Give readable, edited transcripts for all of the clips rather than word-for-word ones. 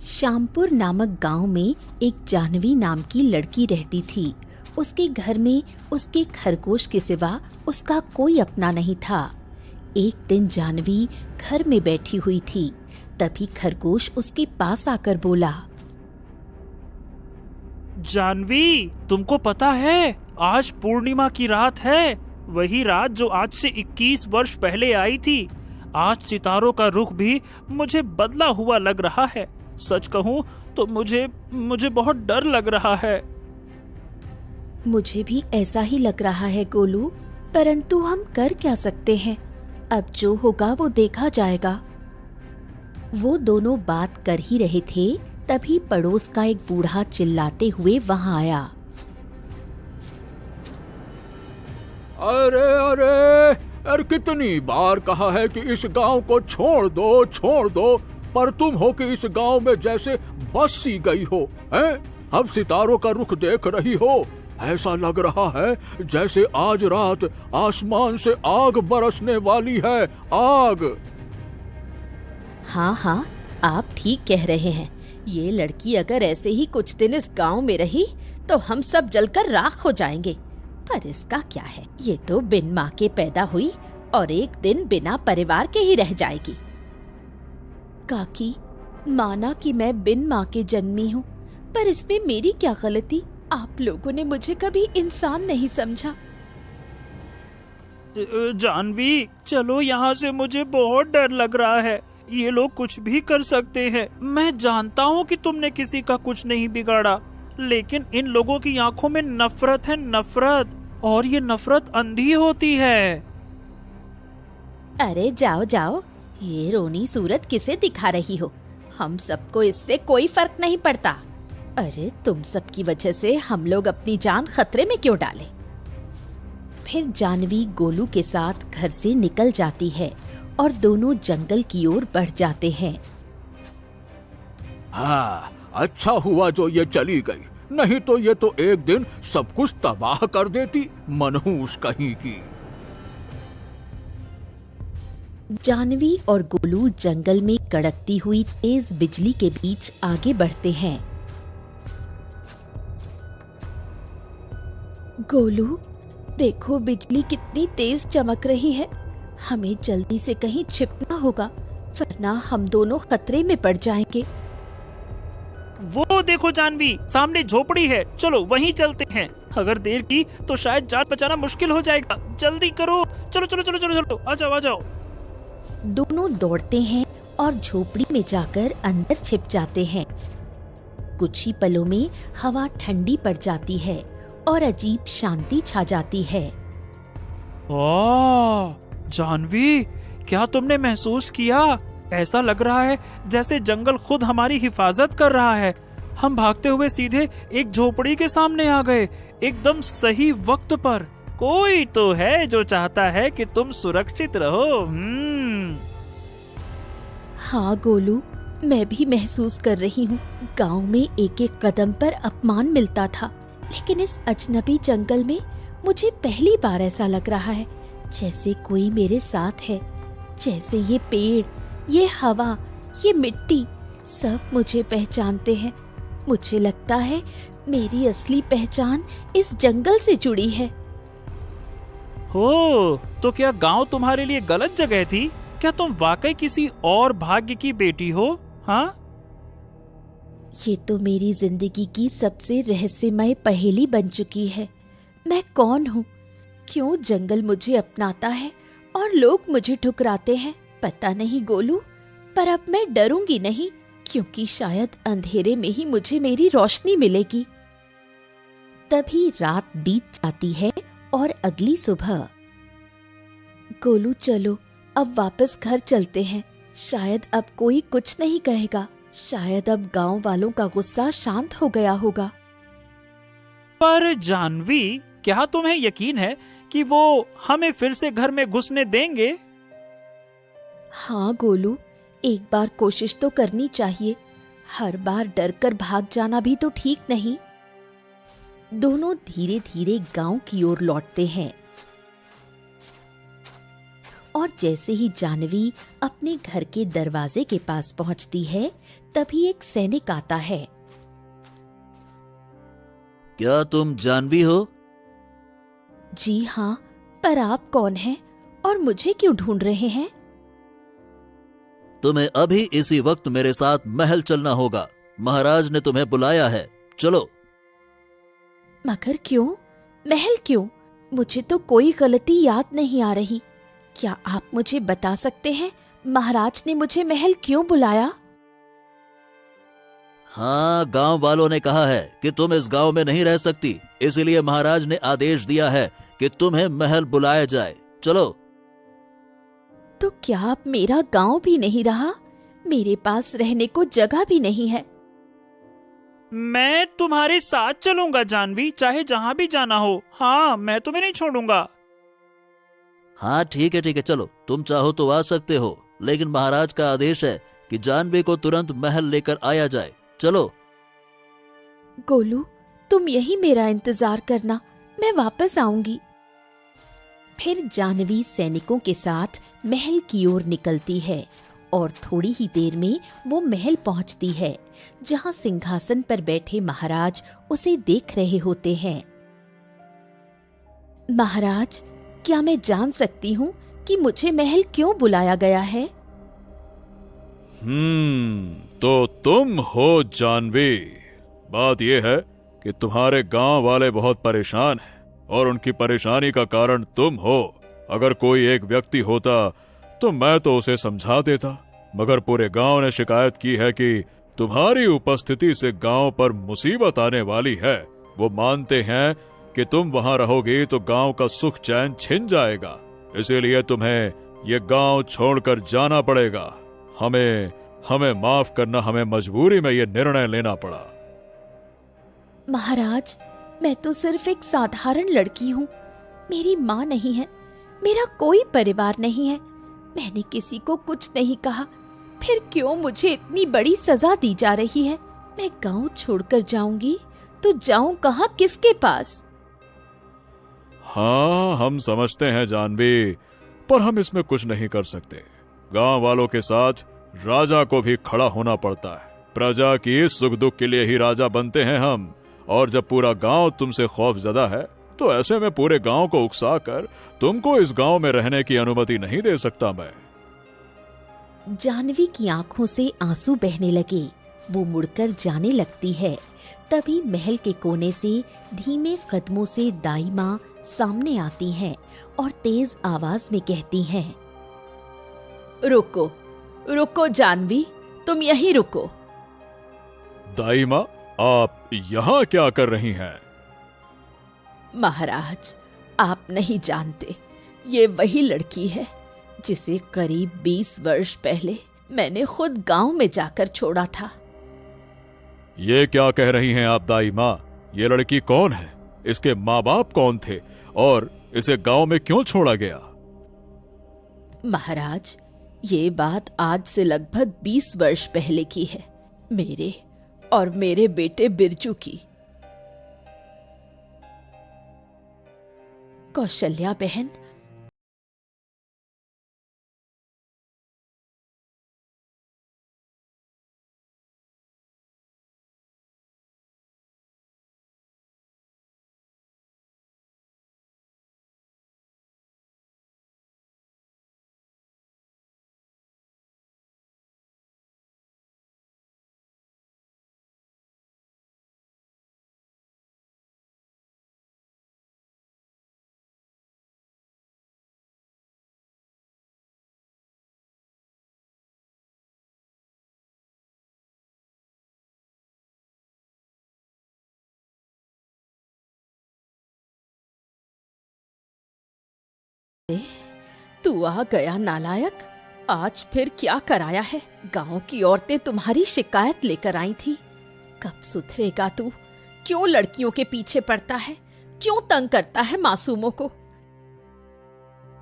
श्यामपुर नामक गांव में एक जाह्नवी नाम की लड़की रहती थी। उसके घर में उसके खरगोश के सिवा उसका कोई अपना नहीं था। एक दिन जाह्नवी घर में बैठी हुई थी, तभी खरगोश उसके पास आकर बोला, जाह्नवी, तुमको पता है आज पूर्णिमा की रात है, वही रात जो आज से 21 वर्ष पहले आई थी। आज सितारों का रुख भी मुझे बदला हुआ लग रहा है। सच कहूँ तो मुझे बहुत डर लग रहा है। मुझे भी ऐसा ही लग रहा है गोलू, परंतु हम कर क्या सकते हैं? अब जो होगा वो देखा जाएगा। वो दोनों बात कर ही रहे थे, तभी पड़ोस का एक बूढ़ा चिल्लाते हुए वहां आया। अरे अरे, यार कितनी बार कहा है कि इस गांव को छोड़ दो, पर तुम हो कि इस गांव में जैसे बस सी गई हो, हैं? अब सितारों का रुख देख रही हो, ऐसा लग रहा है जैसे आज रात आसमान से आग बरसने वाली है, आग। हाँ, आप ठीक कह रहे हैं। ये लड़की अगर ऐसे ही कुछ दिन इस गांव में रही तो हम सब जलकर राख हो जाएंगे। पर इसका क्या है, ये तो बिन माँ के पैदा हुई और एक दिन बिना परिवार के ही रह जाएगी। काकी, माना कि मैं बिन माँ के जन्मी हूँ, पर इसमें मेरी क्या गलती? आप लोगों ने मुझे कभी इंसान नहीं समझा। जाह्नवी, चलो यहाँ से, मुझे बहुत डर लग रहा है। ये लोग कुछ भी कर सकते हैं। मैं जानता हूँ कि तुमने किसी का कुछ नहीं बिगाड़ा, लेकिन इन लोगों की आंखों में नफरत है, नफरत, और ये नफरत अंधी होती है। अरे जाओ, ये रोनी सूरत किसे दिखा रही हो? हम सबको इससे कोई फर्क नहीं पड़ता। अरे तुम सबकी वजह से हम लोग अपनी जान खतरे में क्यों डालें? फिर जाह्नवी गोलू के साथ घर से निकल जाती है और दोनों जंगल की ओर बढ़ जाते हैं। हाँ, अच्छा हुआ जो ये चली गई, नहीं तो ये तो एक दिन सब कुछ तबाह कर देती, मनहूस कहीं की। जाह्नवी और गोलू जंगल में कड़कती हुई तेज बिजली के बीच आगे बढ़ते हैं। गोलू, देखो बिजली कितनी तेज चमक रही है। हमें जल्दी से कहीं छिपना होगा, वरना हम दोनों खतरे में पड़ जाएंगे। वो देखो जाह्नवी, सामने झोपड़ी है, चलो वहीं चलते हैं। अगर देर की तो शायद जान बचाना मुश्किल हो जाएगा। जल्दी करो, चलो, आ जाओ। दोनों दौड़ते हैं और झोपड़ी में जाकर अंदर छिप जाते हैं। कुछ ही पलों में हवा ठंडी पड़ जाती है और अजीब शांति छा जाती है। जाह्नवी, क्या तुमने महसूस किया? ऐसा लग रहा है जैसे जंगल खुद हमारी हिफाजत कर रहा है। हम भागते हुए सीधे एक झोपड़ी के सामने आ गए, एकदम सही वक्त पर। कोई तो है जो चाहता है कि तुम सुरक्षित रहो। हाँ गोलू, मैं भी महसूस कर रही हूँ। गांव में एक एक कदम पर अपमान मिलता था, लेकिन इस अजनबी जंगल में मुझे पहली बार ऐसा लग रहा है जैसे कोई मेरे साथ है। जैसे ये पेड़, ये हवा, ये मिट्टी, सब मुझे पहचानते हैं। मुझे लगता है मेरी असली पहचान इस जंगल से जुड़ी है। हो, तो क्या गांव तुम्हारे लिए गलत जगह थी? क्या तुम वाकई किसी और भाग्य की बेटी हो? हाँ, ये तो मेरी जिंदगी की सबसे रहस्यमय पहेली बन चुकी है। मैं कौन हूँ? क्यों जंगल मुझे अपनाता है और लोग मुझे ठुकराते हैं? पता नहीं गोलू, पर अब मैं डरूंगी नहीं, क्योंकि शायद अंधेरे में ही मुझे मेरी रोशनी मिलेगी। तभी रात बीत जाती है और अगली सुबह। गोलू चलो, अब वापस घर चलते हैं। शायद अब कोई कुछ नहीं कहेगा। शायद अब गांव वालों का गुस्सा शांत हो गया होगा। पर जाह्नवी, क्या तुम्हें यकीन है कि वो हमें फिर से घर में घुसने देंगे? हाँ गोलू, एक बार कोशिश तो करनी चाहिए। हर बार डर कर भाग जाना भी तो ठीक नहीं। दोनों धीरे धीरे गांव की ओर लौटते हैं। और जैसे ही जानवी अपने घर के दरवाजे के पास पहुंचती है, तभी एक सैनिक आता है। क्या तुम जानवी हो? जी हाँ, पर आप कौन हैं और मुझे क्यों ढूंढ रहे हैं? तुम्हें अभी इसी वक्त मेरे साथ महल चलना होगा। महाराज ने तुम्हें बुलाया है, चलो। मगर क्यों? महल क्यों? मुझे तो कोई गलती याद नहीं आ रही। क्या आप मुझे बता सकते हैं महाराज ने मुझे महल क्यों बुलाया? हाँ, गांव वालों ने कहा है कि तुम इस गांव में नहीं रह सकती, इसलिए महाराज ने आदेश दिया है कि तुम्हें महल बुलाया जाए, चलो। तो क्या अब मेरा गांव भी नहीं रहा? मेरे पास रहने को जगह भी नहीं है। मैं तुम्हारे साथ चलूंगा जानवी, चाहे जहाँ भी जाना हो। हाँ, मैं तुम्हें नहीं छोड़ूंगा। हाँ ठीक है, चलो। तुम चाहो तो आ सकते हो, लेकिन महाराज का आदेश है कि जानवी को तुरंत महल लेकर आया जाए, चलो। गोलू, तुम यही मेरा इंतजार करना, मैं वापस आऊंगी। फिर जानवी सैनिकों के साथ महल की ओर निकलती है और थोड़ी ही देर में वो महल पहुंचती है, जहां सिंहासन पर बैठे महाराज उसे देख रहे होते हैं। महाराज, क्या मैं जान सकती हूँ कि मुझे महल क्यों बुलाया गया है? तो तुम हो जानवी। बात यह है कि तुम्हारे गांव वाले बहुत परेशान हैं और उनकी परेशानी का कारण तुम हो। अगर कोई एक व्यक्ति होता तो मैं तो उसे समझा देता, मगर पूरे गांव ने शिकायत की है कि तुम्हारी उपस्थिति से गांव पर मुसीबत आने वाली है। वो मानते हैं कि तुम वहां रहोगे तो गांव का सुख चैन छिन जाएगा, इसीलिए तुम्हें ये गांव छोड़कर जाना पड़ेगा। हमें माफ करना, हमें मजबूरी में ये निर्णय लेना पड़ा। महाराज, मैं तो सिर्फ एक साधारण लड़की हूँ। मेरी माँ नहीं है, मेरा कोई परिवार नहीं है। मैंने किसी को कुछ नहीं कहा, फिर क्यों मुझे इतनी बड़ी सजा दी जा रही है? मैं गांव छोड़कर जाऊंगी तो जाऊं कहाँ, किसके पास? हाँ, हम समझते हैं जानवी, पर हम इसमें कुछ नहीं कर सकते। गांव वालों के साथ राजा को भी खड़ा होना पड़ता है। प्रजा की सुख दुख के लिए ही राजा बनते हैं हम, और जब पूरा गांव तुमसे खौफजदा है तो ऐसे में पूरे गांव को उकसाकर तुमको इस गांव में रहने की अनुमति नहीं दे सकता मैं। जानवी की आंखों से आंसू बहने लगे। वो मुड़कर जाने लगती है। तभी महल के कोने से धीमे कदमों से दाई माँ सामने आती हैं और तेज आवाज में कहती हैं, रुको रुको जानवी, तुम यहीं रुको। दाई माँ, आप यहाँ क्या कर रही हैं? महाराज, आप नहीं जानते, ये वही लड़की है जिसे करीब 20 वर्ष पहले मैंने खुद गांव में जाकर छोड़ा था। ये क्या कह रही हैं आप दाई माँ? ये लड़की कौन है? इसके माँ बाप कौन थे और इसे गांव में क्यों छोड़ा गया? महाराज, ये बात आज से लगभग 20 वर्ष पहले की है, मेरे और मेरे बेटे बिरजू की। कौशल्या बहन, तू आ गया नालायक। आज फिर क्या कराया है? गांव की औरतें तुम्हारी शिकायत लेकर आई थी। कब सुधरेगा तू? क्यों लड़कियों के पीछे पड़ता है? क्यों तंग करता है मासूमों को?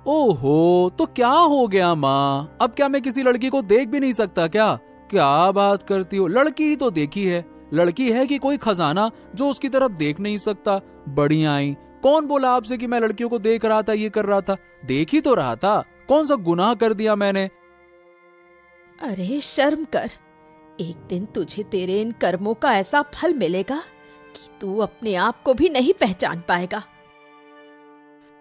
ओहो, तो क्या हो गया माँ? अब क्या मैं किसी लड़की को देख भी नहीं सकता क्या? क्या बात करती हो? लड़की ही तो देखी है। लड़की है कि कोई खजाना जो उसकी तरफ देख नहीं सकता? बड़ी आई, कौन बोला आपसे कि मैं लड़कियों को देख रहा था, ये कर रहा था? देख ही तो रहा था, कौन सा गुनाह कर दिया मैंने? अरे शर्म कर। एक दिन तुझे तेरे इन कर्मों का ऐसा फल मिलेगा कि तू अपने आप को भी नहीं पहचान पाएगा।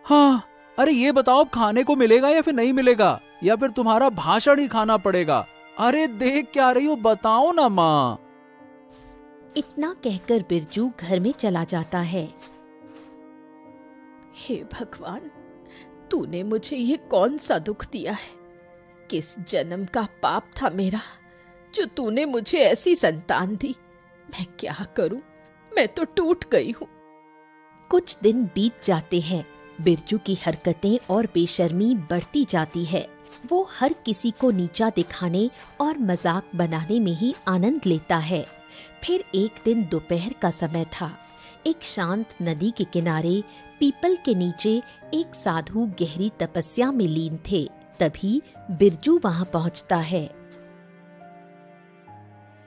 हाँ, अरे ये बताओ, खाने को मिलेगा या फिर नहीं मिलेगा, या फिर तुम्हारा भाषण ही खाना पड़ेगा? अरे देख क्या रही हो, बताओ ना माँ। इतना कहकर बिरजू घर में चला जाता है। हे भगवान, तूने मुझे ये कौन सा दुख दिया है? किस जन्म का पाप था मेरा जो तूने मुझे ऐसी संतान दी? मैं क्या करूं? मैं तो टूट गई हूं। कुछ दिन बीत जाते हैं। बिरजू की हरकतें और बेशर्मी बढ़ती जाती है। वो हर किसी को नीचा दिखाने और मजाक बनाने में ही आनंद लेता है। फिर एक दिन दोपहर का समय था। एक शांत नदी के किनारे पीपल के नीचे एक साधु गहरी तपस्या में लीन थे। तभी बिरजू वहां पहुंचता है।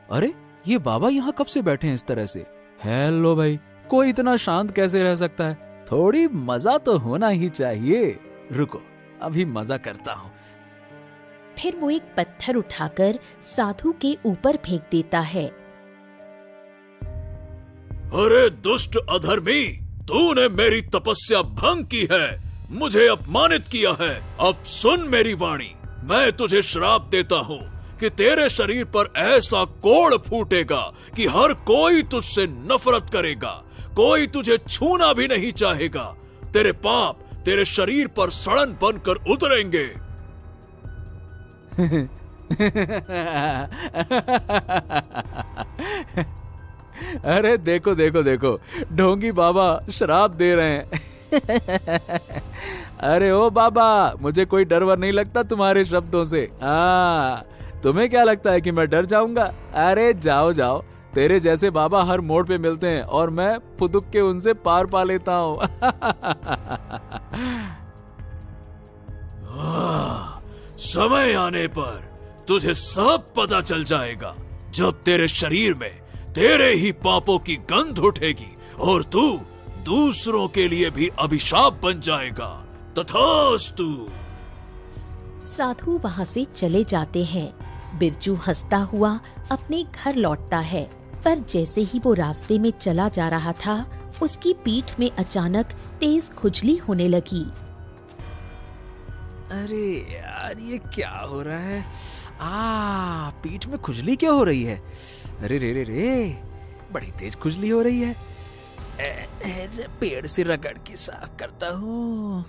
अरे ये बाबा यहाँ कब से बैठे हैं इस तरह से? हेलो भाई, कोई इतना शांत कैसे रह सकता है? थोड़ी मजा तो होना ही चाहिए। रुको, अभी मजा करता हूँ। फिर वो एक पत्थर उठाकर साधु के ऊपर फेंक देता है। अरे दुष्ट अधर्मी, तूने मेरी तपस्या भंग की है, मुझे अपमानित किया है। अब सुन मेरी वाणी, मैं तुझे श्राप देता हूँ कि तेरे शरीर पर ऐसा कोढ़ फूटेगा कि हर कोई तुझसे नफरत करेगा, कोई तुझे छूना भी नहीं चाहेगा। तेरे पाप तेरे शरीर पर सड़न बनकर उतरेंगे। अरे देखो देखो देखो, ढोंगी बाबा श्राप दे रहे हैं। अरे ओ बाबा, मुझे कोई डर वर नहीं लगता तुम्हारे शब्दों से। हाँ, तुम्हें क्या लगता है कि मैं डर जाऊंगा? अरे जाओ जाओ, तेरे जैसे बाबा हर मोड़ पे मिलते हैं और मैं फुदुक के उनसे पार पा लेता हूँ। समय आने पर तुझे सब पता चल जाएगा, जब तेरे शरीर में तेरे ही पापों की गंध उठेगी और तू दूसरों के लिए भी अभिशाप बन जाएगा। तथास्तु। साधु वहां से चले जाते हैं। बिरजू हंसता हुआ अपने घर लौटता है, पर जैसे ही वो रास्ते में चला जा रहा था, उसकी पीठ में अचानक तेज खुजली होने लगी। अरे यार, ये क्या हो रहा है? पीठ में खुजली क्यों हो रही है? अरे रे रे रे, बड़ी तेज खुजली हो रही है। पेड़ से रगड़ के साफ करता हूँ।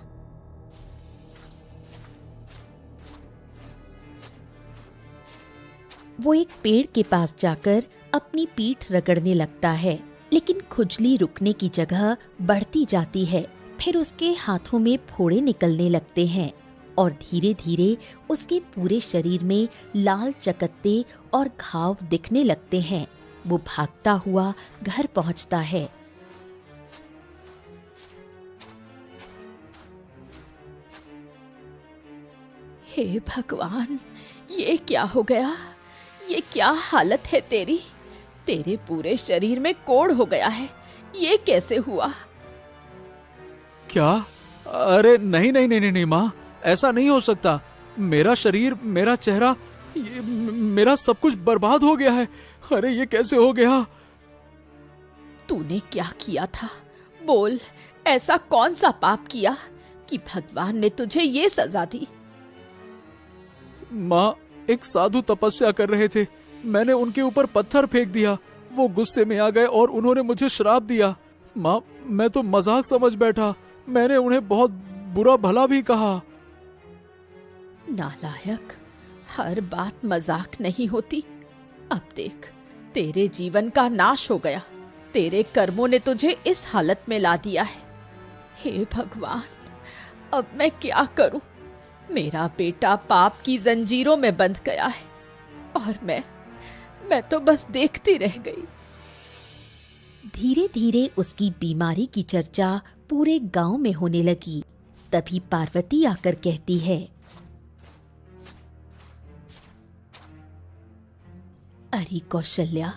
वो एक पेड़ के पास जाकर अपनी पीठ रगड़ने लगता है, लेकिन खुजली रुकने की जगह बढ़ती जाती है। फिर उसके हाथों में फोड़े निकलने लगते हैं और धीरे धीरे उसके पूरे शरीर में लाल चकत्ते और घाव दिखने लगते हैं। वो भागता हुआ घर पहुंचता है। हे भगवान, ये क्या हो गया? ये क्या हालत है तेरी? तेरे पूरे शरीर में कोढ़ हो गया है। ये कैसे हुआ? क्या? अरे नहीं नहीं नहीं नहीं, नहीं माँ, ऐसा नहीं हो सकता। मेरा शरीर, मेरा चेहरा, ये मेरा सब कुछ बर्बाद हो गया है। अरे ये कैसे हो गया? तूने क्या किया था? बोल, ऐसा कौन सा पाप किया कि भगवान ने तुझे ये सजा दी? माँ, एक साधु तपस्या कर रहे थे, मैंने उनके ऊपर पत्थर फेंक दिया। वो गुस्से में आ गए और उन्होंने मुझे श्राप दिया। माँ, मैं तो मजाक समझ बैठा, मैंने उन्हें बहुत बुरा भला भी कहा। नालायक, हर बात मजाक नहीं होती। अब देख, तेरे जीवन का नाश हो गया। तेरे कर्मों ने तुझे इस हालत में ला दिया है। हे भगवान, अब मैं क्या करूं? मेरा बेटा पाप की जंजीरों में बंध गया है और मैं तो बस देखती रह गई। धीरे धीरे उसकी बीमारी की चर्चा पूरे गांव में होने लगी। तभी पार्वती आकर कहती है, अरे कौशल्या,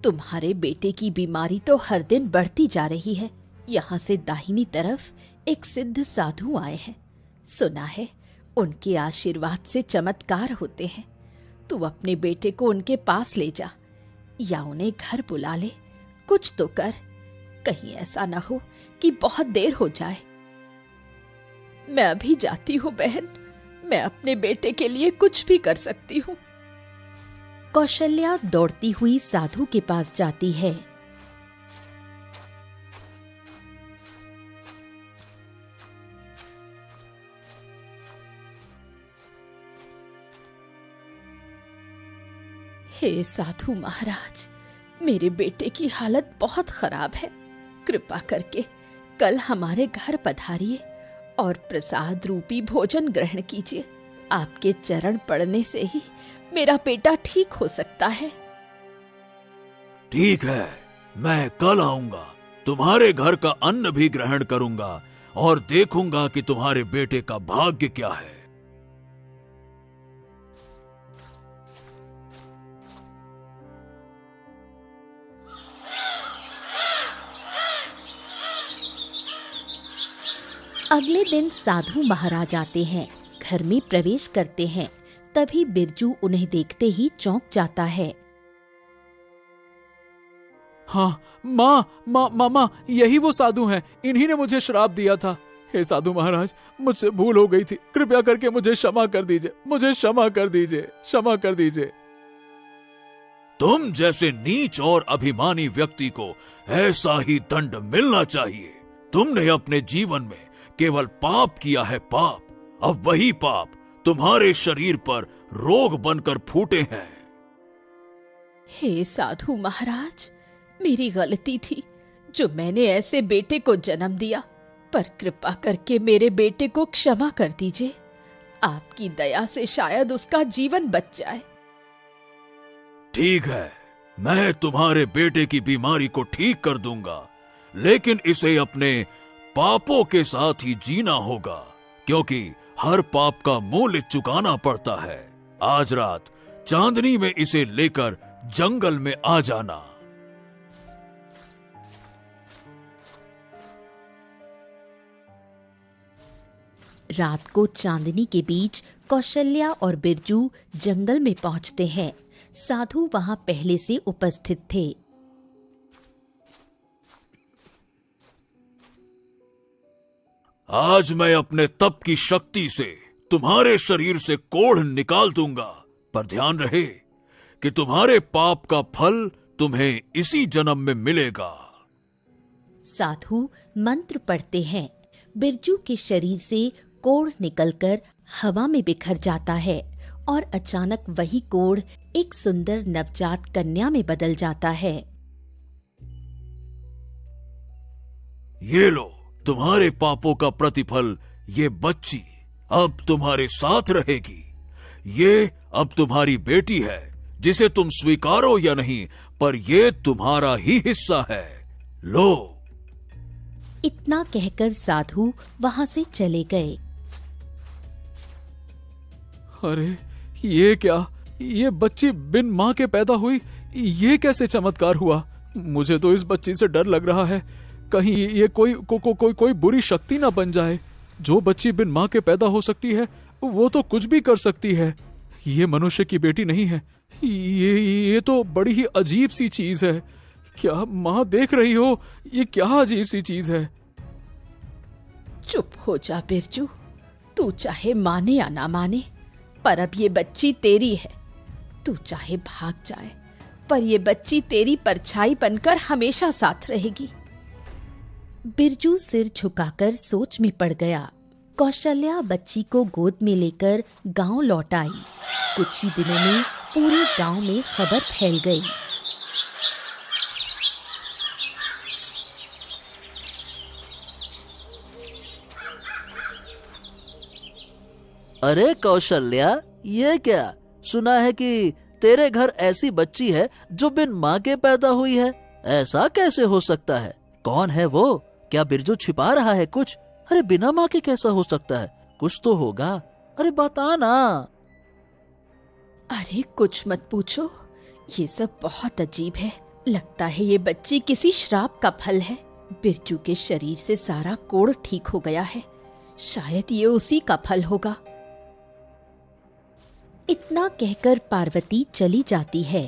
तुम्हारे बेटे की बीमारी तो हर दिन बढ़ती जा रही है। यहाँ से दाहिनी तरफ एक सिद्ध साधु आए हैं। सुना है उनके आशीर्वाद से चमत्कार होते हैं। तू अपने बेटे को उनके पास ले जा या उन्हें घर बुला ले, कुछ तो कर। कहीं ऐसा ना हो कि बहुत देर हो जाए। मैं अभी जाती हूँ बहन, मैं अपने बेटे के लिए कुछ भी कर सकती हूँ। कौशल्या दौड़ती हुई साधु के पास जाती है। हे साधु महाराज, मेरे बेटे की हालत बहुत खराब है। कृपा करके कल हमारे घर पधारिए और प्रसाद रूपी भोजन ग्रहण कीजिए। आपके चरण पड़ने से ही मेरा बेटा ठीक हो सकता है। ठीक है, मैं कल आऊंगा, तुम्हारे घर का अन्न भी ग्रहण करूंगा और देखूंगा कि तुम्हारे बेटे का भाग्य क्या है। अगले दिन साधु महाराज आते हैं, घर में प्रवेश करते हैं। तभी बिरजू उन्हें देखते ही चौंक जाता है। हाँ माँ, यही वो साधु हैं। इन्हीं ने मुझे श्राप दिया था। हे साधु महाराज, मुझसे भूल हो गई थी, कृपया करके मुझे क्षमा कर दीजिए, मुझे क्षमा कर दीजिए, क्षमा कर दीजिए। तुम जैसे नीच और अभिमानी व्यक्ति को ऐसा ही दंड मिलना चाहिए। तुमने अपने जीवन में केवल पाप किया है, पाप। अब वही पाप तुम्हारे शरीर पर रोग बनकर फूटे हैं। हे साधु महाराज, मेरी गलती थी जो मैंने ऐसे बेटे को जन्म दिया, पर कृपा करके मेरे बेटे को क्षमा कर दीजिए। आपकी दया से शायद उसका जीवन बच जाए। ठीक है, मैं तुम्हारे बेटे की बीमारी को ठीक कर दूंगा, लेकिन इसे अपने पापों के साथ ही जीना होगा, क्योंकि हर पाप का मूल्य चुकाना पड़ता है। आज रात चांदनी में इसे लेकर जंगल में आ जाना। रात को चांदनी के बीच कौशल्या और बिरजू जंगल में पहुंचते हैं। साधु वहां पहले से उपस्थित थे। आज मैं अपने तप की शक्ति से तुम्हारे शरीर से कोढ़ निकाल दूंगा, पर ध्यान रहे कि तुम्हारे पाप का फल तुम्हें इसी जन्म में मिलेगा। साधु मंत्र पढ़ते हैं। बिरजू के शरीर से कोढ़ निकलकर हवा में बिखर जाता है और अचानक वही कोढ़ एक सुंदर नवजात कन्या में बदल जाता है। ये लो तुम्हारे पापों का प्रतिफल। ये बच्ची अब तुम्हारे साथ रहेगी। ये अब तुम्हारी बेटी है, जिसे तुम स्वीकारो या नहीं, पर ये तुम्हारा ही हिस्सा है। लो। इतना कहकर साधु वहां से चले गए। अरे ये क्या, ये बच्ची बिन माँ के पैदा हुई? ये कैसे चमत्कार हुआ? मुझे तो इस बच्ची से डर लग रहा है, कहीं ये कोई बुरी शक्ति ना बन जाए। जो बच्ची बिन माँ के पैदा हो सकती है वो तो कुछ भी कर सकती है। ये मनुष्य की बेटी नहीं है। ये तो बड़ी ही अजीब सी चीज है। क्या माँ देख रही हो? ये क्या अजीब सी चीज है? चुप हो जा बिरजू, तू चाहे माने या ना माने, पर अब ये बच्ची तेरी है। तू चाहे भाग जाए, पर ये बच्ची तेरी परछाई बनकर हमेशा साथ रहेगी। बिरजू सिर झुकाकर सोच में पड़ गया। कौशल्या बच्ची को गोद में लेकर गांव लौट आई। कुछ ही दिनों में पूरे गांव में खबर फैल गई। अरे कौशल्या, ये क्या? सुना है कि तेरे घर ऐसी बच्ची है जो बिन माँ के पैदा हुई है। ऐसा कैसे हो सकता है? कौन है वो? क्या बिरजू छिपा रहा है कुछ? अरे बिना माँ के कैसा हो सकता है? कुछ तो होगा। अरे बता ना। अरे कुछ मत पूछो, ये सब बहुत अजीब है। लगता है ये बच्ची किसी श्राप का फल है। बिरजू के शरीर से सारा कोढ़ ठीक हो गया है। शायद ये उसी का फल होगा। इतना कहकर पार्वती चली जाती है।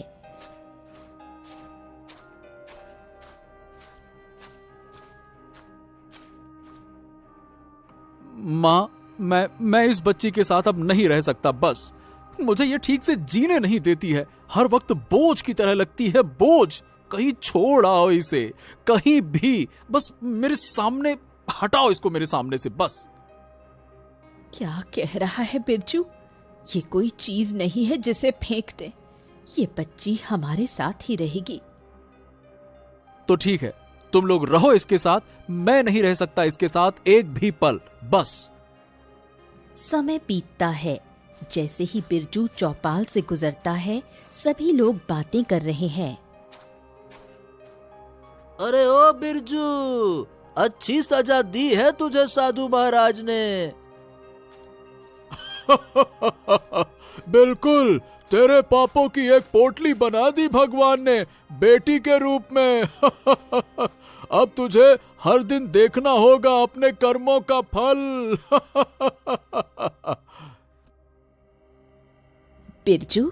माँ, मैं इस बच्ची के साथ अब नहीं रह सकता। बस मुझे ये ठीक से जीने नहीं देती है। हर वक्त बोझ की तरह लगती है, बोझ। कहीं छोड़ आओ इसे, कहीं भी। बस मेरे सामने हटाओ इसको, मेरे सामने से बस। क्या कह रहा है बिरजू? ये कोई चीज नहीं है जिसे फेंक दे। ये बच्ची हमारे साथ ही रहेगी। तो ठीक है, तुम लोग रहो इसके साथ। मैं नहीं रह सकता इसके साथ एक भी पल, बस। समय बीतता है। जैसे ही बिरजू चौपाल से गुजरता है, सभी लोग बातें कर रहे हैं। अरे ओ बिरजू, अच्छी सजा दी है तुझे साधु महाराज ने। बिल्कुल, तेरे पापों की एक पोटली बना दी भगवान ने बेटी के रूप में। अब तुझे हर दिन देखना होगा अपने कर्मों का फल। बिरजू,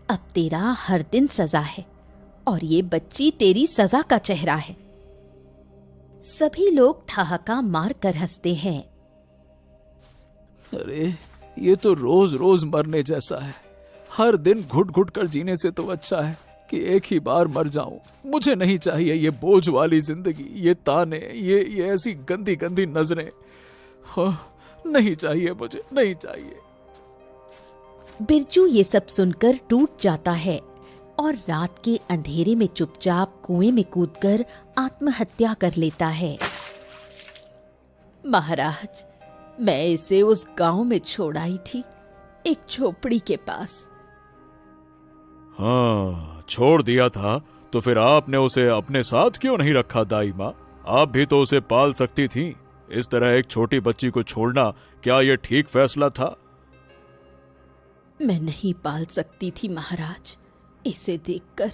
अब तेरा हर दिन सजा है और ये बच्ची तेरी सजा का चेहरा है। सभी लोग ठहाका मार कर हंसते हैं। अरे ये तो रोज रोज मरने जैसा है। हर दिन घुट घुट कर जीने से तो अच्छा है कि एक ही बार मर जाऊं। मुझे नहीं चाहिए ये बोझ वाली जिंदगी, ये ताने, ये ऐसी गंदी गंदी नजरें। नहीं चाहिए, मुझे नहीं चाहिए। बिरजू ये सब सुनकर टूट जाता है और रात के अंधेरे में चुपचाप कुएं में कूदकर आत्महत्या कर लेता है। महाराज, मैं इसे उस गांव में छोड़ आई थी, एक झोपड़ी के पास। हाँ, छोड़ दिया था तो फिर आपने उसे अपने साथ क्यों नहीं रखा दाई माँ? आप भी तो उसे पाल सकती थी। इस तरह एक छोटी बच्ची को छोड़ना, क्या यह ठीक फैसला था? मैं नहीं पाल सकती थी महाराज। इसे देखकर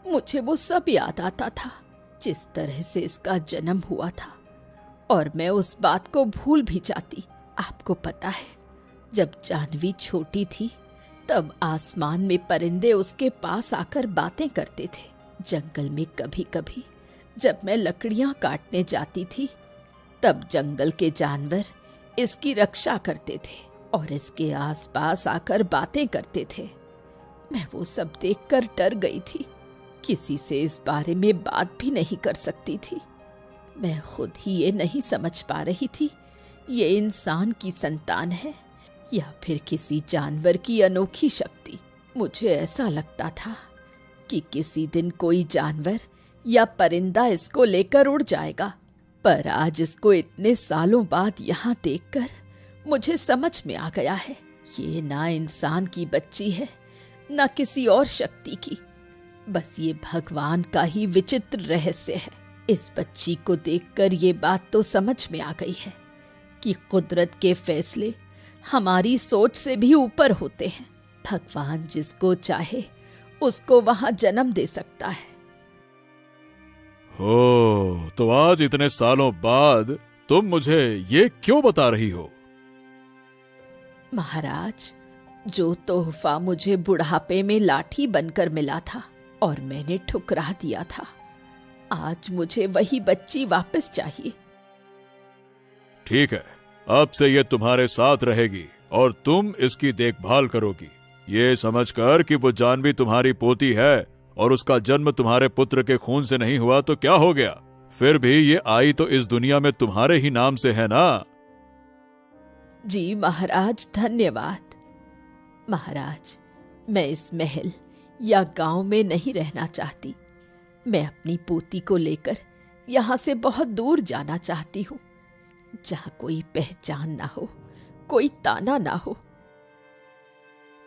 मुझे वो सब याद आता था जिस तरह से इसका जन्म हुआ था, और मैं उस बात को भूल भी जाती। आपको पता है, जब जानवी छोटी थी तब आसमान में परिंदे उसके पास आकर बातें करते थे। जंगल में कभी कभी जब मैं लकड़ियां काटने जाती थी, तब जंगल के जानवर इसकी रक्षा करते थे और इसके आसपास आकर बातें करते थे। मैं वो सब देखकर डर गई थी। किसी से इस बारे में बात भी नहीं कर सकती थी। मैं खुद ही ये नहीं समझ पा रही थी ये इंसान की संतान है या फिर किसी जानवर की अनोखी शक्ति। मुझे ऐसा लगता था कि किसी दिन कोई जानवर या परिंदा इसको लेकर उड़ जाएगा, पर आज इसको इतने सालों बाद यहाँ देखकर मुझे समझ में आ गया है, ये ना इंसान की बच्ची है ना किसी और शक्ति की। बस ये भगवान का ही विचित्र रहस्य है। इस बच्ची को देखकर ये बात तो समझ में आ गई है कि कुदरत के फैसले हमारी सोच से भी ऊपर होते हैं। भगवान जिसको चाहे उसको वहां जन्म दे सकता है। हो, तो आज इतने सालों बाद तुम मुझे ये क्यों बता रही हो? महाराज, जो तोहफा मुझे बुढ़ापे में लाठी बनकर मिला था और मैंने ठुकरा दिया था, आज मुझे वही बच्ची वापस चाहिए। ठीक है, अब से ये तुम्हारे साथ रहेगी और तुम इसकी देखभाल करोगी, ये समझकर कि वो जानवी तुम्हारी पोती है और उसका जन्म तुम्हारे पुत्र के खून से नहीं हुआ तो क्या हो गया? फिर भी ये आई तो इस दुनिया में तुम्हारे ही नाम से है ना? जी महाराज, धन्यवाद। महाराज, मैं इस महल या गांव में नहीं रहना चाहती। मैं अपनी पोती को लेकर यहाँ से बहुत दूर जाना चाहती हूँ, जहाँ कोई पहचान ना हो, कोई ताना ना हो।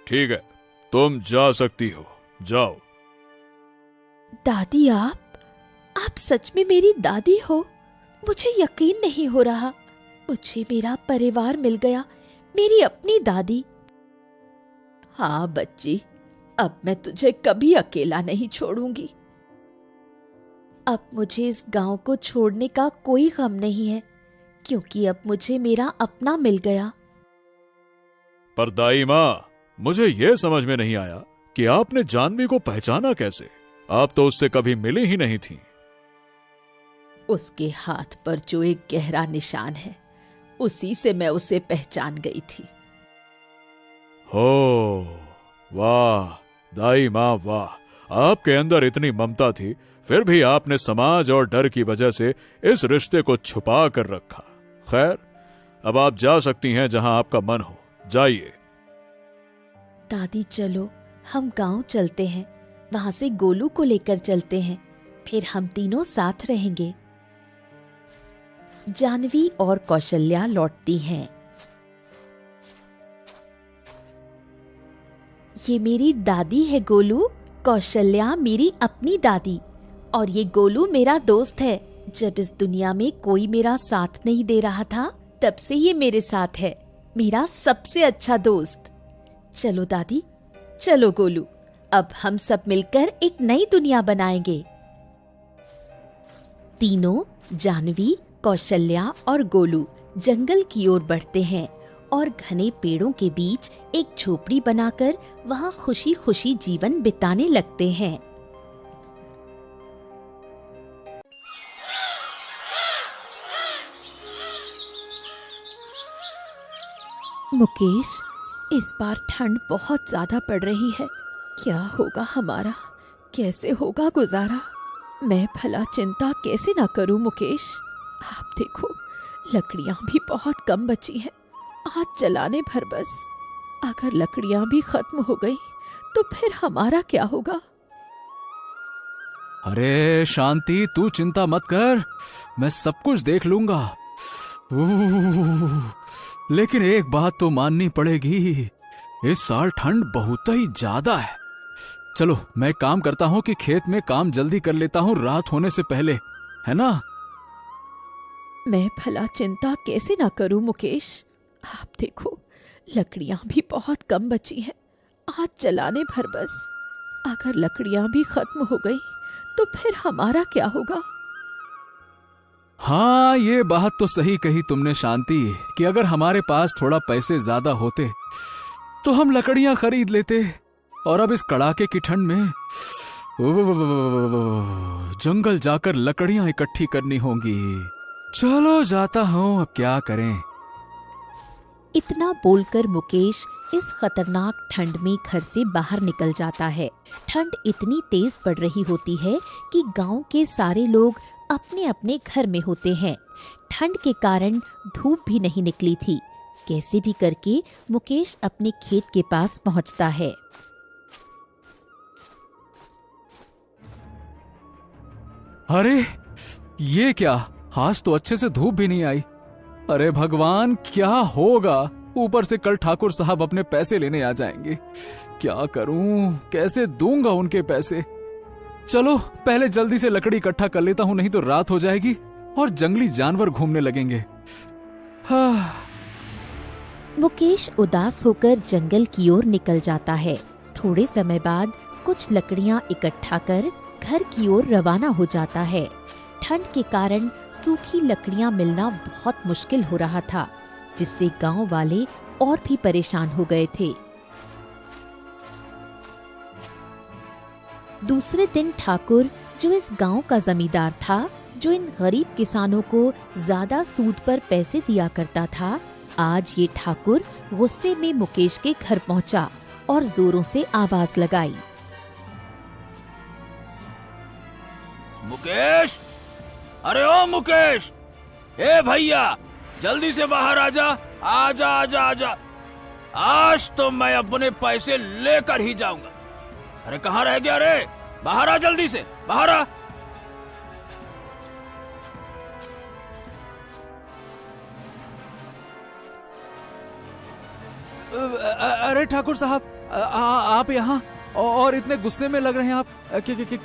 ठीक है, तुम जा सकती हो, जाओ। दादी, आप सच में मेरी दादी हो? मुझे यकीन नहीं हो रहा। मुझे मेरा परिवार मिल गया, मेरी अपनी दादी। हाँ बच्ची, अब मैं तुझे कभी अकेला नहीं छोड़ूंगी। अब मुझे इस गांव को छोड़ने का कोई गम नहीं है, क्योंकि अब मुझे मेरा अपना मिल गया। पर दाई माँ, मुझे ये समझ में नहीं आया कि आपने जानवी को पहचाना कैसे? आप तो उससे कभी मिली ही नहीं थी। उसके हाथ पर जो एक गहरा निशान है, उसी से मैं उसे पहचान गई थी। हो, वाह दाई माँ वाह, आपके अंदर इतनी ममता थी, फिर भी आपने समाज और डर की वजह से इस रिश्ते को छुपा कर रखा। खैर, अब आप जा सकती हैं जहां आपका मन हो, जाइए। दादी चलो, हम गांव चलते हैं, वहां से गोलू को लेकर चलते हैं, फिर हम तीनों साथ रहेंगे। जानवी और कौशल्या लौटती हैं। ये मेरी दादी है गोलू, कौशल्या मेरी अपनी दादी, और ये गोलू मेरा दोस्त है। जब इस दुनिया में कोई मेरा साथ नहीं दे रहा था, तब से ये मेरे साथ है, मेरा सबसे अच्छा दोस्त। चलो दादी, चलो गोलू, अब हम सब मिलकर एक नई दुनिया बनाएंगे। तीनों, जानवी, कौशल्या और गोलू जंगल की ओर बढ़ते हैं और घने पेड़ों के बीच एक झोपड़ी बनाकर वहां खुशी खुशी जीवन बिताने लगते हैं। मुकेश, इस बार ठंड बहुत ज्यादा पड़ रही है। क्या होगा हमारा, कैसे होगा गुजारा? मैं भला चिंता कैसे ना करूं मुकेश। आप देखो, लकड़ियां भी बहुत कम बची हैं, आज जलाने भर बस। अगर लकड़ियां भी खत्म हो गई तो फिर हमारा क्या होगा? अरे शांति, तू चिंता मत कर, मैं सब कुछ देख लूंगा। लेकिन एक बात तो माननी पड़ेगी, इस साल ठंड बहुत ही ज्यादा है। चलो, मैं एक काम करता हूँ कि खेत में काम जल्दी कर लेता हूँ रात होने से पहले, है ना? मैं भला चिंता कैसे ना करूं मुकेश। आप देखो, लकड़ियां भी बहुत कम बची हैं, आज जलाने भर बस। अगर लकड़ियां भी खत्म हो गई तो फिर हमारा क्या होगा? हाँ, ये बात तो सही कही तुमने शांति, कि अगर हमारे पास थोड़ा पैसे ज्यादा होते तो हम लकड़ियां खरीद लेते, और अब इस कड़ाके की ठंड में जंगल जाकर लकड़ियां इकट्ठी करनी होंगी। चलो जाता हूं, अब क्या करें। इतना बोलकर मुकेश इस खतरनाक ठंड में घर से बाहर निकल जाता है। ठंड इतनी तेज पड़ रही होती है कि गांव के सारे लोग अपने अपने घर में होते हैं। ठंड के कारण धूप भी नहीं निकली थी। कैसे भी करके मुकेश अपने खेत के पास पहुंचता है। अरे ये क्या, आज तो अच्छे से धूप भी नहीं आई। अरे भगवान, क्या होगा? ऊपर से कल ठाकुर साहब अपने पैसे लेने आ जाएंगे। क्या करूं, कैसे दूंगा उनके पैसे? चलो पहले जल्दी से लकड़ी इकट्ठा कर लेता हूं, नहीं तो रात हो जाएगी और जंगली जानवर घूमने लगेंगे। हाँ। मुकेश उदास होकर जंगल की ओर निकल जाता है। थोड़े समय बाद कुछ लकड़ियां इकट्ठा कर घर की ओर रवाना हो जाता है। ठंड के कारण सूखी लकड़ियां मिलना बहुत मुश्किल हो रहा था, जिससे गांव वाले और भी परेशान हो गए थे। दूसरे दिन ठाकुर, जो इस गांव का जमींदार था, जो इन गरीब किसानों को ज्यादा सूद पर पैसे दिया करता था, आज ये ठाकुर गुस्से में मुकेश के घर पहुंचा और जोरों से आवाज लगाई। मुकेश, अरे ओ मुकेश, ए भैया, जल्दी से बाहर आजा, आजा आजा आजा। आज तो मैं अपने पैसे लेकर ही जाऊंगा। अरे कहाँ रह गया रे? बाहर आ, जल्दी से बाहर आ। अरे ठाकुर साहब, आप यहाँ और इतने गुस्से में लग रहे हैं आप?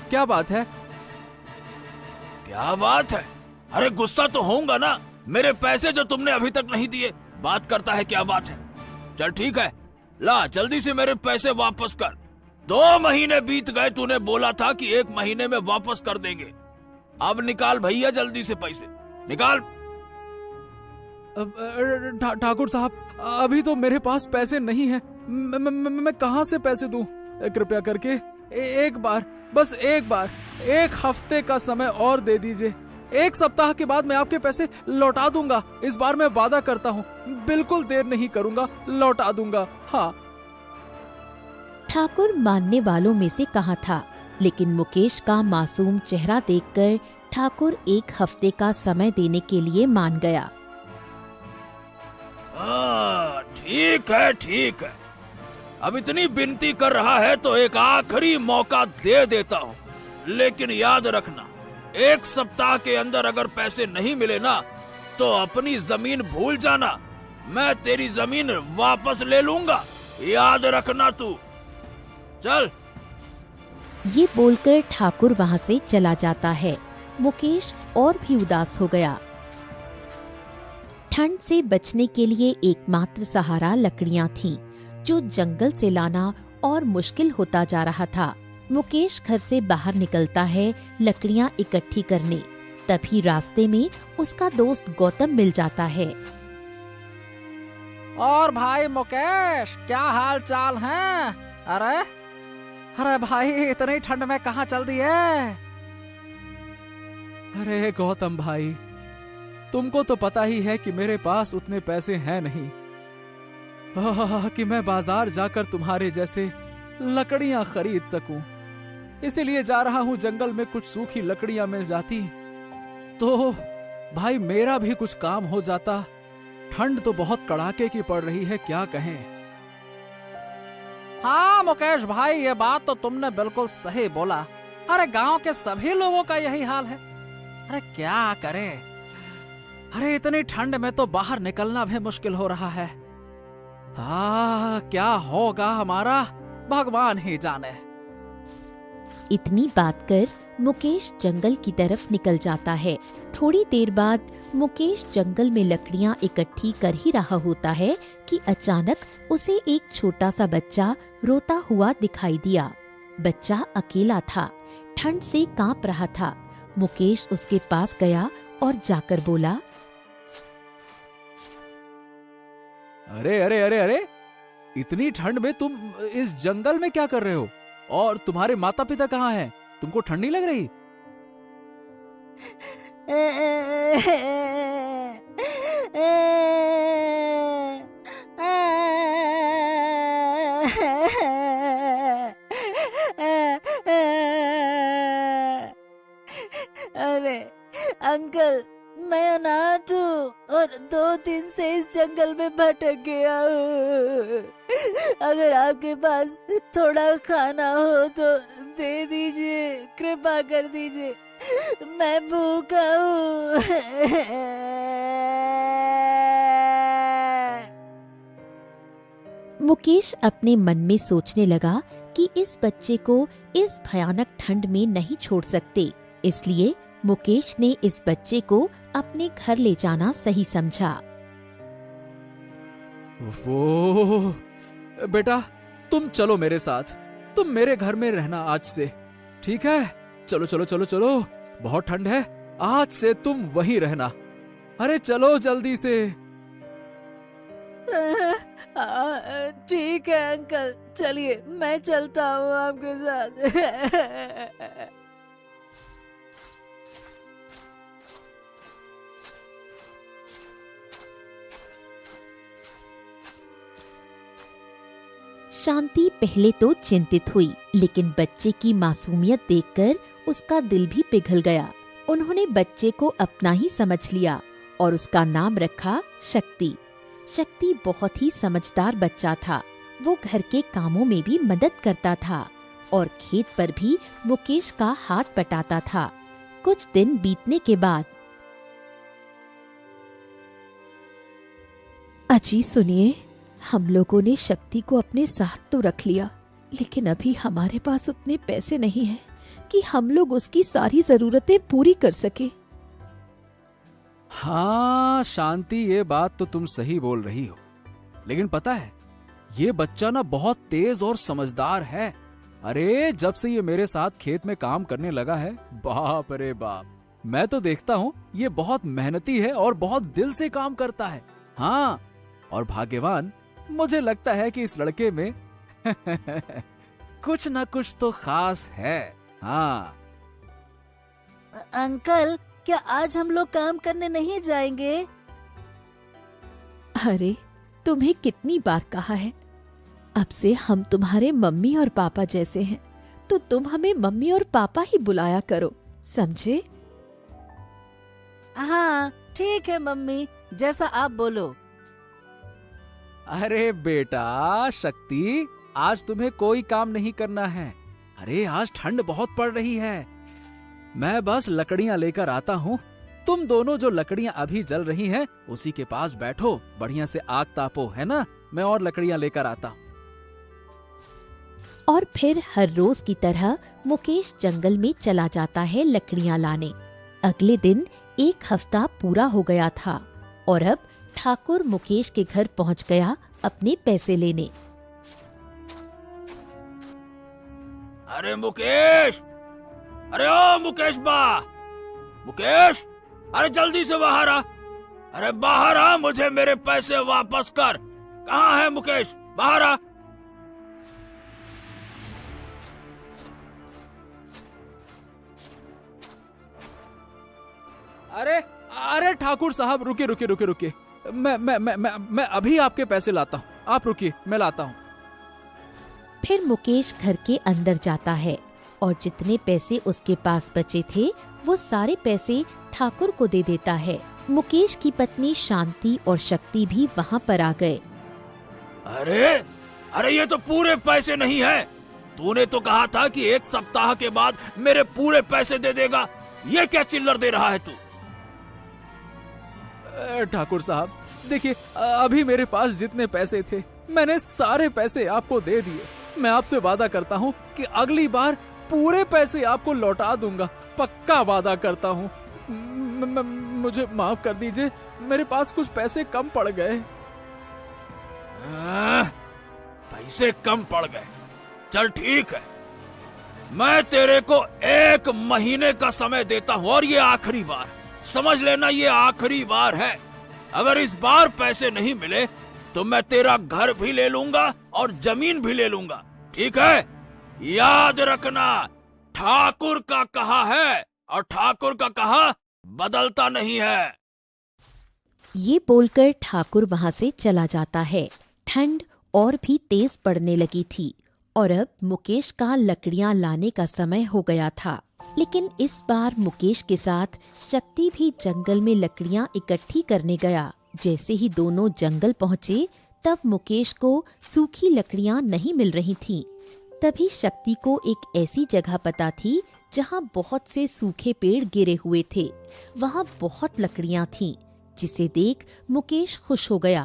क्या बात है? क्या बात है? अरे गुस्सा तो होऊंगा ना, मेरे पैसे जो तुमने अभी तक नहीं दिए। बात करता है क्या बात है? चल ठीक है, ला जल्दी से मेरे पैसे वापस कर। 2 महीने बीत गए, तूने बोला था कि 1 महीने में वापस कर देंगे। अब निकाल भैया जल्दी से पैसे निकाल। ठाकुर साहब, अभी तो मेरे पास पैसे नहीं है। मैं कहाँ से पैसे दूं? कृपया करके एक बार, बस एक बार, एक हफ्ते का समय और दे दीजिए। 1 सप्ताह के बाद मैं आपके पैसे लौटा दूंगा। इस बार मैं वादा करता हूँ, बिल्कुल देर नहीं करूंगा, लौटा दूंगा। हाँ। ठाकुर मानने वालों में से कहाँ था, लेकिन मुकेश का मासूम चेहरा देखकर ठाकुर 1 हफ्ते का समय देने के लिए मान गया। ठीक है, ठीक है। अब इतनी विनती कर रहा है तो एक आखिरी मौका दे देता हूँ, लेकिन याद रखना, 1 सप्ताह के अंदर अगर पैसे नहीं मिले ना तो अपनी जमीन भूल जाना। मैं तेरी जमीन वापस ले लूंगा, याद रखना तू। चल। ये बोलकर ठाकुर वहाँ से चला जाता है। मुकेश और भी उदास हो गया। ठंड से बचने के लिए एकमात्र सहारा लकड़ियाँ थीं, जो जंगल से लाना और मुश्किल होता जा रहा था। मुकेश घर से बाहर निकलता है लकड़ियाँ इकट्ठी करने। तभी रास्ते में उसका दोस्त गौतम मिल जाता है। और भाई मुकेश, क्या हाल चाल है? अरे भाई, इतनी ठंड में कहाँ चल दिए? अरे गौतम भाई, तुमको तो पता ही है कि मेरे पास उतने पैसे हैं नहीं कि मैं बाजार जाकर तुम्हारे जैसे लकड़ियां खरीद सकूं। इसीलिए जा रहा हूं, जंगल में कुछ सूखी लकड़ियां मिल जाती तो भाई मेरा भी कुछ काम हो जाता। ठंड तो बहुत कड़ाके की पड़ रही है, क्या कहें। हाँ मुकेश भाई, ये बात तो तुमने बिल्कुल सही बोला। अरे गांव के सभी लोगों का यही हाल है। अरे क्या करें, अरे इतनी ठंड में तो बाहर निकलना भी मुश्किल हो रहा है। क्या होगा हमारा, भगवान ही जाने। इतनी बात कर मुकेश जंगल की तरफ निकल जाता है। थोड़ी देर बाद मुकेश जंगल में लकड़ियां इकट्ठी कर ही रहा होता है कि अचानक उसे एक छोटा सा बच्चा रोता हुआ दिखाई दिया। बच्चा अकेला था, ठंड से कांप रहा था। मुकेश उसके पास गया और जाकर बोला, अरे अरे अरे अरे, इतनी ठंड में तुम इस जंगल में क्या कर रहे हो? और तुम्हारे माता पिता कहाँ हैं? तुमको ठंड नहीं लग रही? अरे अंकल, मैं अनाथ हूँ और 2 दिन से इस जंगल में भटक गया हूँ। अगर आपके पास थोड़ा खाना हो तो दे दीजिए, कृपा कर दीजिए, मैं भूखा हूँ। मुकेश अपने मन में सोचने लगा कि इस बच्चे को इस भयानक ठंड में नहीं छोड़ सकते। इसलिए मुकेश ने इस बच्चे को अपने घर ले जाना सही समझा। वो बेटा, तुम चलो मेरे साथ, तुम मेरे घर में रहना आज से, ठीक है? चलो चलो चलो चलो, बहुत ठंड है, आज से तुम वहीं रहना। अरे चलो जल्दी से। ठीक है अंकल, चलिए मैं चलता हूँ आपके साथ। शांति पहले तो चिंतित हुई, लेकिन बच्चे की मासूमियत देखकर उसका दिल भी पिघल गया। उन्होंने बच्चे को अपना ही समझ लिया और उसका नाम रखा शक्ति। शक्ति बहुत ही समझदार बच्चा था। वो घर के कामों में भी मदद करता था और खेत पर भी मुकेश का हाथ बटाता था। कुछ दिन बीतने के बाद, अजी सुनिए, हम लोगों ने शक्ति को अपने साथ तो रख लिया, लेकिन अभी हमारे पास उतने पैसे नहीं हैं कि हम लोग उसकी सारी जरूरतें पूरी कर सके। हाँ शांति, ये बात तो तुम सही बोल रही हो, लेकिन पता है ये बच्चा ना बहुत तेज और समझदार है। अरे जब से ये मेरे साथ खेत में काम करने लगा है, बाप रे बाप, मैं तो देखता हूँ ये बहुत मेहनती है और बहुत दिल से काम करता है। हाँ, और भाग्यवान। मुझे लगता है कि इस लड़के में कुछ ना कुछ तो खास है। हाँ। अंकल, क्या आज हम लोग काम करने नहीं जाएंगे? अरे, तुम्हें कितनी बार कहा है, अब से हम तुम्हारे मम्मी और पापा जैसे हैं, तो तुम हमें मम्मी और पापा ही बुलाया करो, समझे? हाँ ठीक है मम्मी, जैसा आप बोलो। अरे बेटा शक्ति, आज तुम्हें कोई काम नहीं करना है। अरे आज ठंड बहुत पड़ रही है। मैं बस लकड़ियां लेकर आता हूँ। तुम दोनों जो लकड़ियां अभी जल रही हैं, उसी के पास बैठो, बढ़िया से आग तापो, है ना? मैं और लकड़ियां लेकर आता हूँ। और फिर हर रोज की तरह मुकेश जंगल में चला जाता है लकड़ियां लाने। अगले दिन 1 हफ्ता पूरा हो गया था और अब ठाकुर मुकेश के घर पहुंच गया अपने पैसे लेने। अरे मुकेश, अरे ओ मुकेश बा, मुकेश, अरे जल्दी से बाहर आ। अरे बाहर आ, मुझे मेरे पैसे वापस कर। कहाँ है मुकेश? बाहर आ। अरे अरे ठाकुर साहब, रुकिए रुकिए रुकिए रुकिए। मैं अभी आपके पैसे लाता हूँ। आप रुकिए, मैं लाता हूँ। फिर मुकेश घर के अंदर जाता है और जितने पैसे उसके पास बचे थे वो सारे पैसे ठाकुर को दे देता है। मुकेश की पत्नी शांति और शक्ति भी वहाँ पर आ गए। अरे अरे ये तो पूरे पैसे नहीं है। तूने तो कहा था कि 1 सप्ताह के बाद मेरे पूरे पैसे दे देगा। ये क्या चिल्लर दे रहा है तू? ठाकुर साहब देखिए, अभी मेरे पास जितने पैसे थे मैंने सारे पैसे आपको दे दिए। मैं आपसे वादा करता हूँ कि अगली बार पूरे पैसे आपको लौटा दूंगा, पक्का वादा करता हूँ। मुझे माफ कर दीजिए, मेरे पास कुछ पैसे कम पड़ गए। पैसे कम पड़ गए? चल ठीक है, मैं तेरे को 1 महीने का समय देता हूँ और ये आखिरी बार, समझ लेना, ये आखिरी बार है। अगर इस बार पैसे नहीं मिले तो मैं तेरा घर भी ले लूंगा और जमीन भी ले लूंगा, ठीक है? याद रखना, ठाकुर का कहा है और ठाकुर का कहा बदलता नहीं है। ये बोलकर ठाकुर वहाँ से चला जाता है। ठंड और भी तेज पड़ने लगी थी और अब मुकेश का लकड़ियां लाने का समय हो गया था। लेकिन इस बार मुकेश के साथ शक्ति भी जंगल में लकड़ियां इकट्ठी करने गया। जैसे ही दोनों जंगल पहुंचे तब मुकेश को सूखी लकड़ियां नहीं मिल रही थीं। तभी शक्ति को एक ऐसी जगह पता थी जहां बहुत से सूखे पेड़ गिरे हुए थे। वहां बहुत लकड़ियां थीं, जिसे देख मुकेश खुश हो गया